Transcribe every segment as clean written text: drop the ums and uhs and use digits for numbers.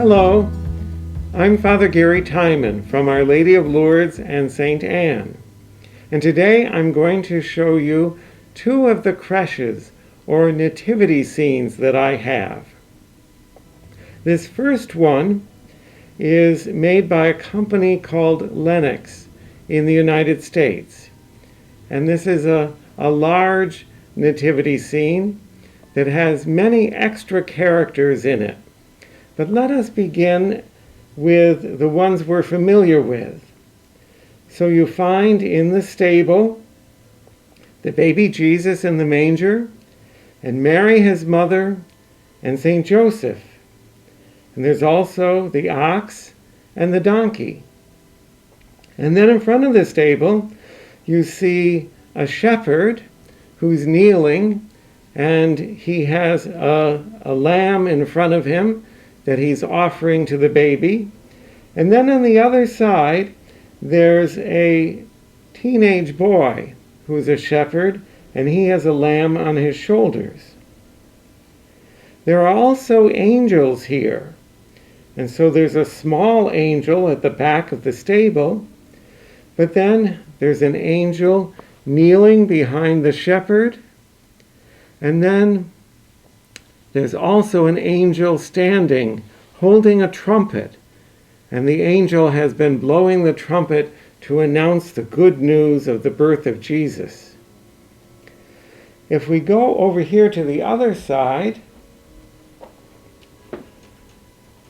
Hello, I'm Father Gary Tyman from Our Lady of Lourdes and St. Anne. And today I'm going to show you two of the creches or nativity scenes that I have. This first one is made by a company called Lenox in the United States. And this is a large nativity scene that has many extra characters in it. But let us begin with the ones we're familiar with. So you find in the stable the baby Jesus in the manger, and Mary his mother, and St. Joseph. And there's also the ox and the donkey. And then in front of the stable you see a shepherd who's kneeling, and he has a lamb in front of him that he's offering to the baby. And then on the other side, there's a teenage boy who's a shepherd, and he has a lamb on his shoulders. There are also angels here. And so there's a small angel at the back of the stable, but then there's an angel kneeling behind the shepherd, and then there's also an angel standing, holding a trumpet, and the angel has been blowing the trumpet to announce the good news of the birth of Jesus. If we go over here to the other side,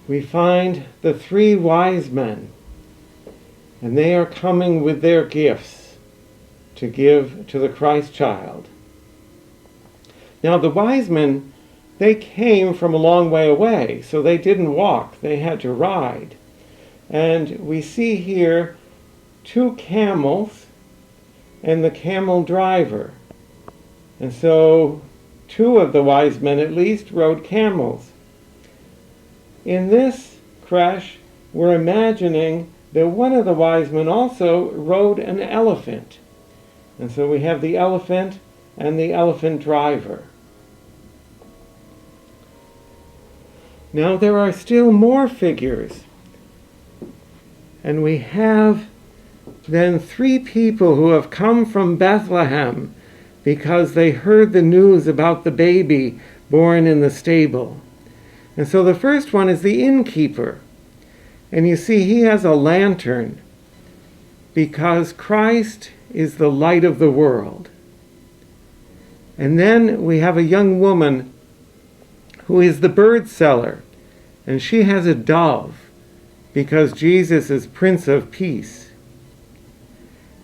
we find the three wise men, and they are coming with their gifts to give to the Christ child. Now the wise men, they came from a long way away, so they didn't walk, they had to ride. And we see here two camels and the camel driver. And so two of the wise men at least rode camels. In this creche, we're imagining that one of the wise men also rode an elephant. And so we have the elephant and the elephant driver. Now there are still more figures. And we have then three people who have come from Bethlehem because they heard the news about the baby born in the stable. And so the first one is the innkeeper. And you see he has a lantern because Christ is the light of the world. And then we have a young woman who is the bird seller, and she has a dove because Jesus is Prince of Peace.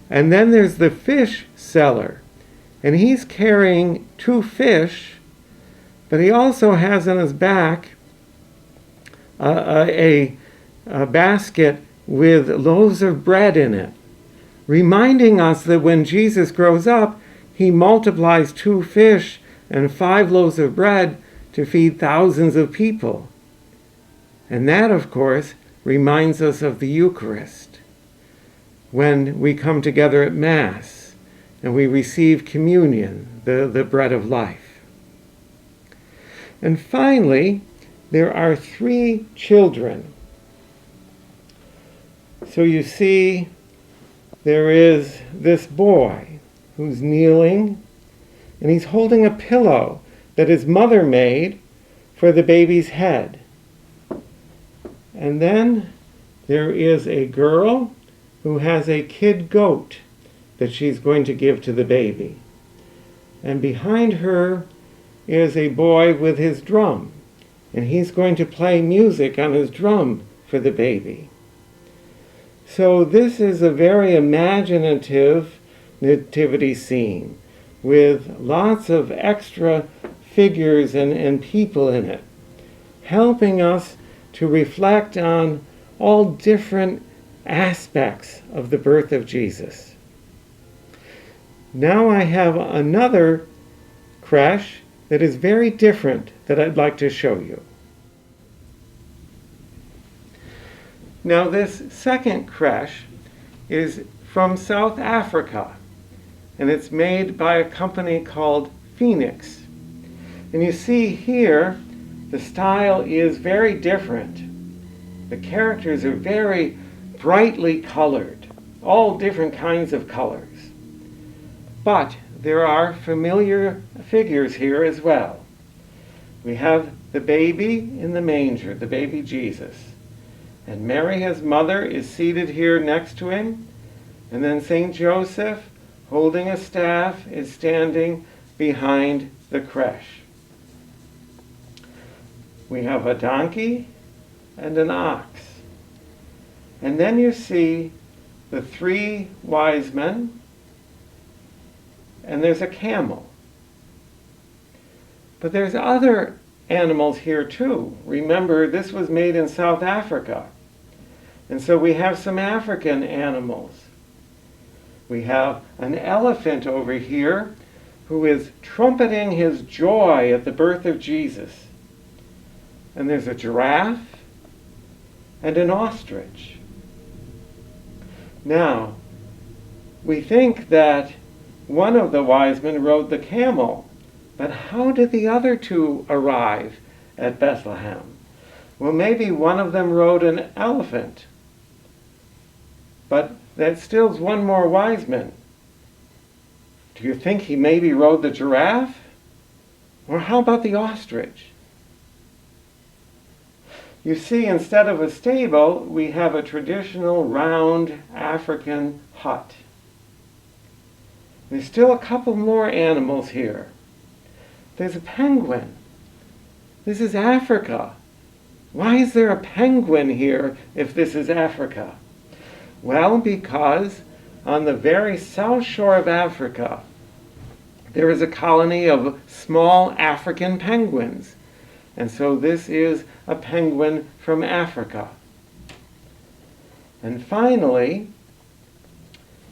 And then there's the fish seller, and he's carrying two fish, but he also has on his back a basket with loaves of bread in it, reminding us that when Jesus grows up, he multiplies 2 fish and 5 loaves of bread to feed thousands of people. And that, of course, reminds us of the Eucharist, when we come together at Mass and we receive communion, the bread of life. And finally, there are 3 children. So you see, there is this boy who's kneeling, and he's holding a pillow that his mother made for the baby's head. And then there is a girl who has a kid goat that she's going to give to the baby. And behind her is a boy with his drum, and he's going to play music on his drum for the baby. So this is a very imaginative nativity scene with lots of extra figures and people in it, helping us to reflect on all different aspects of the birth of Jesus. Now I have another creche that is very different that I'd like to show you. Now this second creche is from South Africa, and it's made by a company called Phoenix. And you see here, the style is very different. The characters are very brightly colored, all different kinds of colors. But there are familiar figures here as well. We have the baby in the manger, the baby Jesus. And Mary, his mother, is seated here next to him. And then St. Joseph, holding a staff, is standing behind the creche. We have a donkey and an ox. And then you see the 3 wise men, and there's a camel. But there's other animals here too. Remember, this was made in South Africa. And so we have some African animals. We have an elephant over here who is trumpeting his joy at the birth of Jesus. And there's a giraffe and an ostrich. Now, we think that one of the wise men rode the camel, but how did the other 2 arrive at Bethlehem? Well, maybe one of them rode an elephant, but that still's one more wise man. Do you think he maybe rode the giraffe? Or how about the ostrich? You see, instead of a stable, we have a traditional round African hut. There's still a couple more animals here. There's a penguin. This is Africa. Why is there a penguin here if this is Africa? Well, because on the very south shore of Africa, there is a colony of small African penguins. And so this is a penguin from Africa. And finally,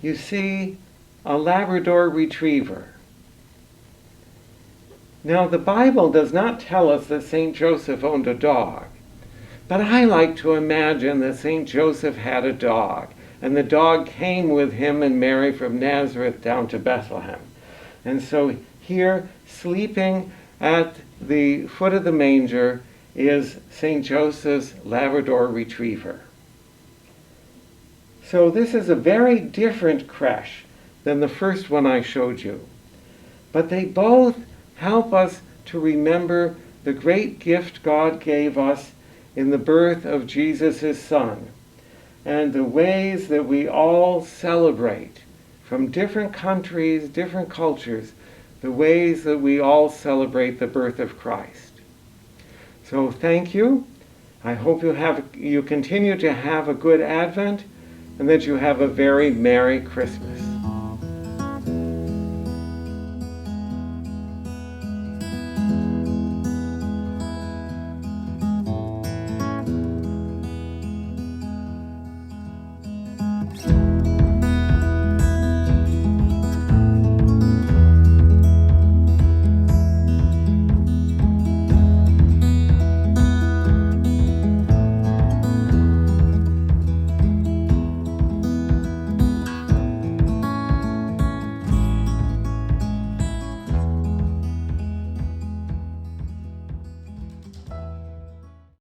you see a Labrador retriever. Now, the Bible does not tell us that St. Joseph owned a dog, but I like to imagine that St. Joseph had a dog, and the dog came with him and Mary from Nazareth down to Bethlehem. And so here, sleeping at the foot of the manger, is St. Joseph's Labrador retriever. So this is a very different creche than the first one I showed you. But they both help us to remember the great gift God gave us in the birth of Jesus, his Son, and the ways that we all celebrate from different countries, different cultures, the ways that we all celebrate the birth of Christ. So thank you. I hope you continue to have a good Advent and that you have a very Merry Christmas.